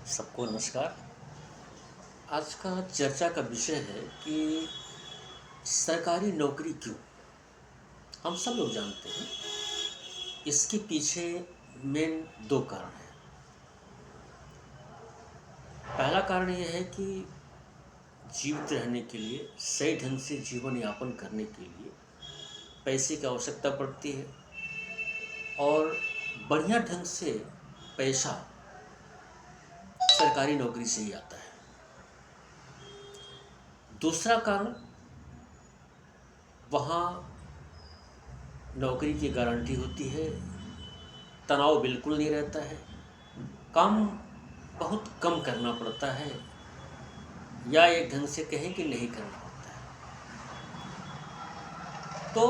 सबको नमस्कार। आज का चर्चा का विषय है कि सरकारी नौकरी क्यों। हम सब लोग जानते हैं इसके पीछे मेन दो कारण हैं। पहला कारण यह है कि जीवित रहने के लिए, सही ढंग से जीवन यापन करने के लिए पैसे की आवश्यकता पड़ती है और बढ़िया ढंग से पैसा सरकारी नौकरी से ही आता है। दूसरा कारण, वहाँ नौकरी की गारंटी होती है, तनाव बिल्कुल नहीं रहता है, काम बहुत कम करना पड़ता है या एक ढंग से कहें कि नहीं करना होता है। तो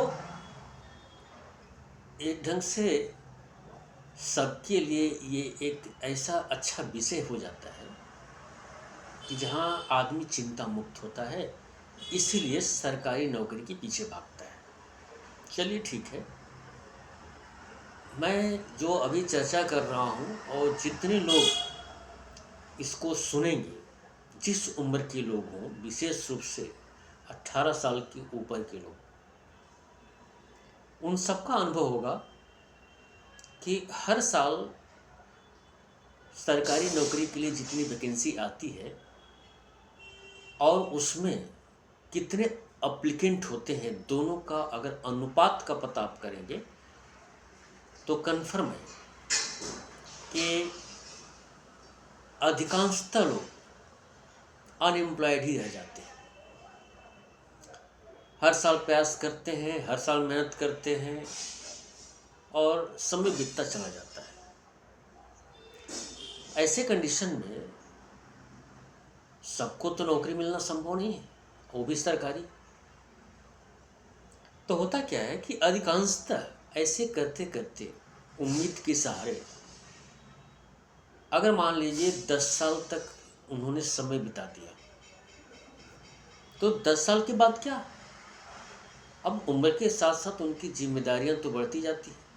एक ढंग से सबके लिए ये एक ऐसा अच्छा विषय हो जाता है कि जहाँ आदमी चिंता मुक्त होता है, इसीलिए सरकारी नौकरी के पीछे भागता है। चलिए ठीक है, मैं जो अभी चर्चा कर रहा हूँ और जितने लोग इसको सुनेंगे, जिस उम्र के लोग हों, विशेष रूप से 18 साल के ऊपर के लोग, उन सबका अनुभव होगा कि हर साल सरकारी नौकरी के लिए जितनी वैकेंसी आती है और उसमें कितने अप्लीकेंट होते हैं, दोनों का अगर अनुपात का पता आप करेंगे तो कन्फर्म है कि अधिकांशतः लोग अनएम्प्लॉयड ही रह जाते हैं। हर साल प्रयास करते हैं, हर साल मेहनत करते हैं और समय बीतता चला जाता है। ऐसे कंडीशन में सबको तो नौकरी मिलना संभव नहीं है, वो भी सरकारी। तो होता क्या है कि अधिकांशतः ऐसे करते करते उम्मीद के सहारे, अगर मान लीजिए 10 साल तक उन्होंने समय बिता दिया, तो 10 साल के बाद क्या, अब उम्र के साथ साथ उनकी जिम्मेदारियां तो बढ़ती जाती हैं।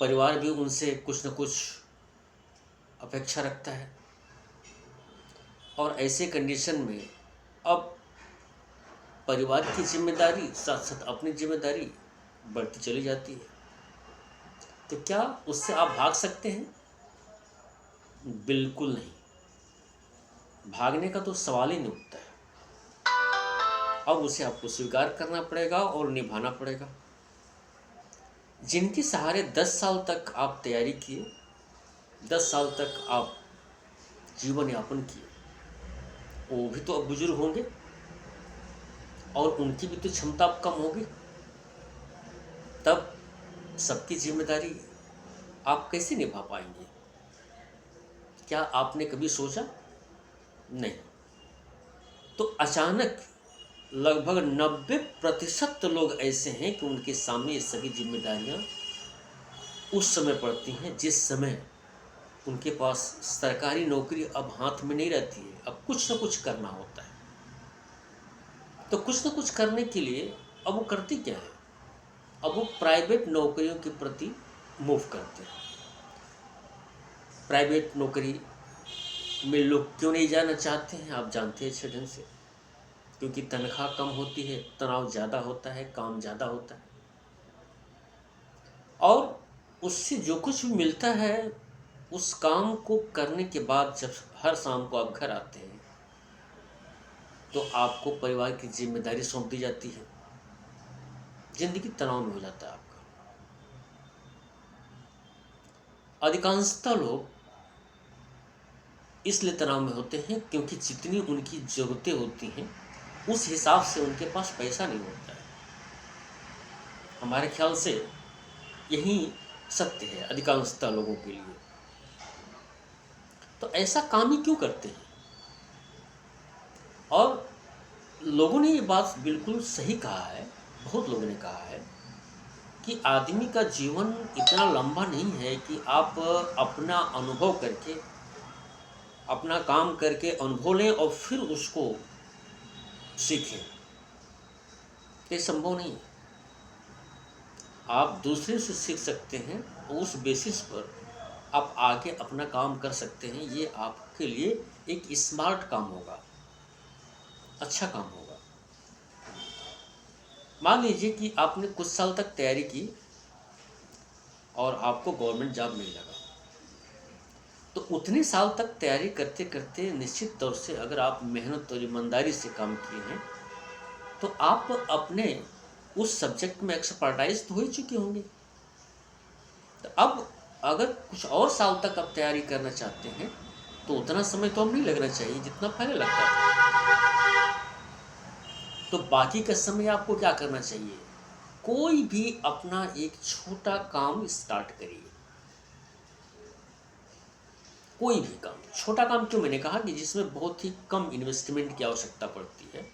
परिवार भी उनसे कुछ न कुछ अपेक्षा रखता है और ऐसे कंडीशन में अब परिवार की जिम्मेदारी साथ साथ अपनी जिम्मेदारी बढ़ती चली जाती है। तो क्या उससे आप भाग सकते हैं? बिल्कुल नहीं, भागने का तो सवाल ही नहीं उठता है। अब उसे आपको स्वीकार करना पड़ेगा और निभाना पड़ेगा। जिनके सहारे 10 साल तक आप तैयारी किए, 10 साल तक आप जीवन यापन किए, वो भी तो अब बुजुर्ग होंगे और उनकी भी तो क्षमता अब कम होगी। तब सबकी जिम्मेदारी आप कैसे निभा पाएंगे? क्या आपने कभी सोचा? नहीं। तो अचानक लगभग 90% लोग ऐसे हैं कि उनके सामने ये सभी जिम्मेदारियां उस समय पड़ती हैं जिस समय उनके पास सरकारी नौकरी अब हाथ में नहीं रहती है, अब कुछ ना कुछ करना होता है। तो कुछ ना कुछ करने के लिए अब वो करती क्या है, अब वो प्राइवेट नौकरियों के प्रति मूव करते हैं। प्राइवेट नौकरी में लोग क्यों नहीं जाना चाहते हैं, आप जानते हैं अच्छे ढंग से, क्योंकि तनख्वाह कम होती है, तनाव ज़्यादा होता है, काम ज़्यादा होता है और उससे जो कुछ भी मिलता है, उस काम को करने के बाद जब हर शाम को आप घर आते हैं तो आपको परिवार की जिम्मेदारी सौंप दी जाती है। जिंदगी तनाव में हो जाता है आपका। अधिकांशतः लोग इसलिए तनाव में होते हैं क्योंकि जितनी उनकी ज़रूरतें होती हैं उस हिसाब से उनके पास पैसा नहीं होता है। हमारे ख्याल से यही सत्य है अधिकांशतः लोगों के लिए। तो ऐसा काम ही क्यों करते हैं? और लोगों ने ये बात बिल्कुल सही कहा है, बहुत लोगों ने कहा है कि आदमी का जीवन इतना लंबा नहीं है कि आप अपना अनुभव करके, अपना काम करके अनुभव लें और फिर उसको सीखें। ये संभव नहीं है। आप दूसरे से सीख सकते हैं उस बेसिस पर आप आगे अपना काम कर सकते हैं। ये आपके लिए एक स्मार्ट काम होगा, अच्छा काम होगा। मान लीजिए कि आपने कुछ साल तक तैयारी की और आपको गवर्नमेंट जॉब नहीं लगा, तो उतने साल तक तैयारी करते करते निश्चित तौर से अगर आप मेहनत और ईमानदारी से काम किए हैं तो आप अपने उस सब्जेक्ट में एक्सपर्टाइज तो हो ही चुके होंगे। तो अब अगर कुछ और साल तक आप तैयारी करना चाहते हैं तो उतना समय तो अब नहीं लगना चाहिए जितना पहले लगता था। तो बाकी का समय आपको क्या करना चाहिए? कोई भी अपना एक छोटा काम स्टार्ट करिए। कोई भी काम, छोटा काम क्यों मैंने कहा कि जिसमें बहुत ही कम इन्वेस्टमेंट की आवश्यकता पड़ती है,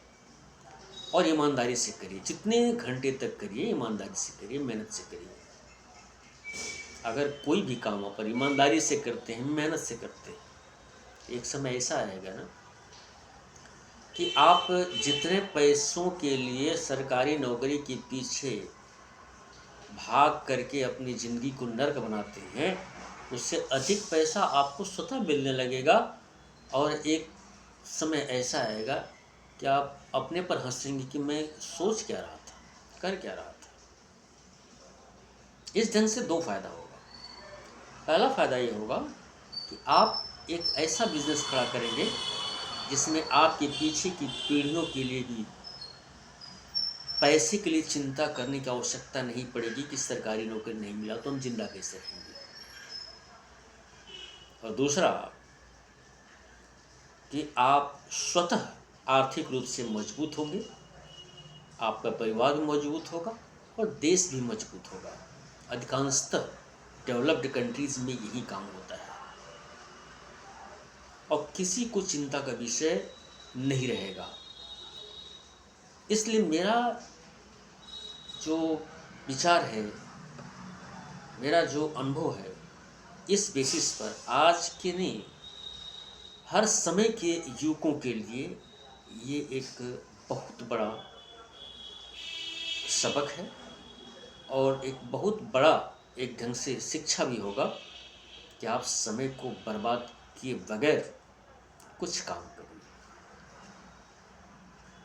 और ईमानदारी से करिए। जितने घंटे तक करिए ईमानदारी से करिए, मेहनत से करिए। अगर कोई भी काम आप ईमानदारी से करते हैं, मेहनत से करते हैं, एक समय ऐसा आएगा ना कि आप जितने पैसों के लिए सरकारी नौकरी के पीछे भाग करके अपनी ज़िंदगी को नर्क बनाते हैं, उससे अधिक पैसा आपको स्वतः मिलने लगेगा। और एक समय ऐसा आएगा कि आप अपने पर हंसेंगे कि मैं सोच क्या रहा था, कर क्या रहा था। इस ढंग से दो फायदा होगा। पहला फ़ायदा ये होगा कि आप एक ऐसा बिजनेस खड़ा करेंगे जिसमें आपके पीछे की पीढ़ियों के लिए भी पैसे के लिए चिंता करने की आवश्यकता नहीं पड़ेगी कि सरकारी नौकरी नहीं मिला तो हम जिंदा कैसे रहेंगे। और दूसरा कि आप स्वतः आर्थिक रूप से मजबूत होंगे, आपका परिवार भी मजबूत होगा और देश भी मजबूत होगा। अधिकांशतः डेवलप्ड कंट्रीज में यही काम होता है और किसी को चिंता का विषय नहीं रहेगा। इसलिए मेरा जो विचार है, मेरा जो अनुभव है, इस बेसिस पर आज के नहीं, हर समय के युवकों के लिए ये एक बहुत बड़ा सबक है और एक बहुत बड़ा एक ढंग से शिक्षा भी होगा कि आप समय को बर्बाद किए बगैर कुछ काम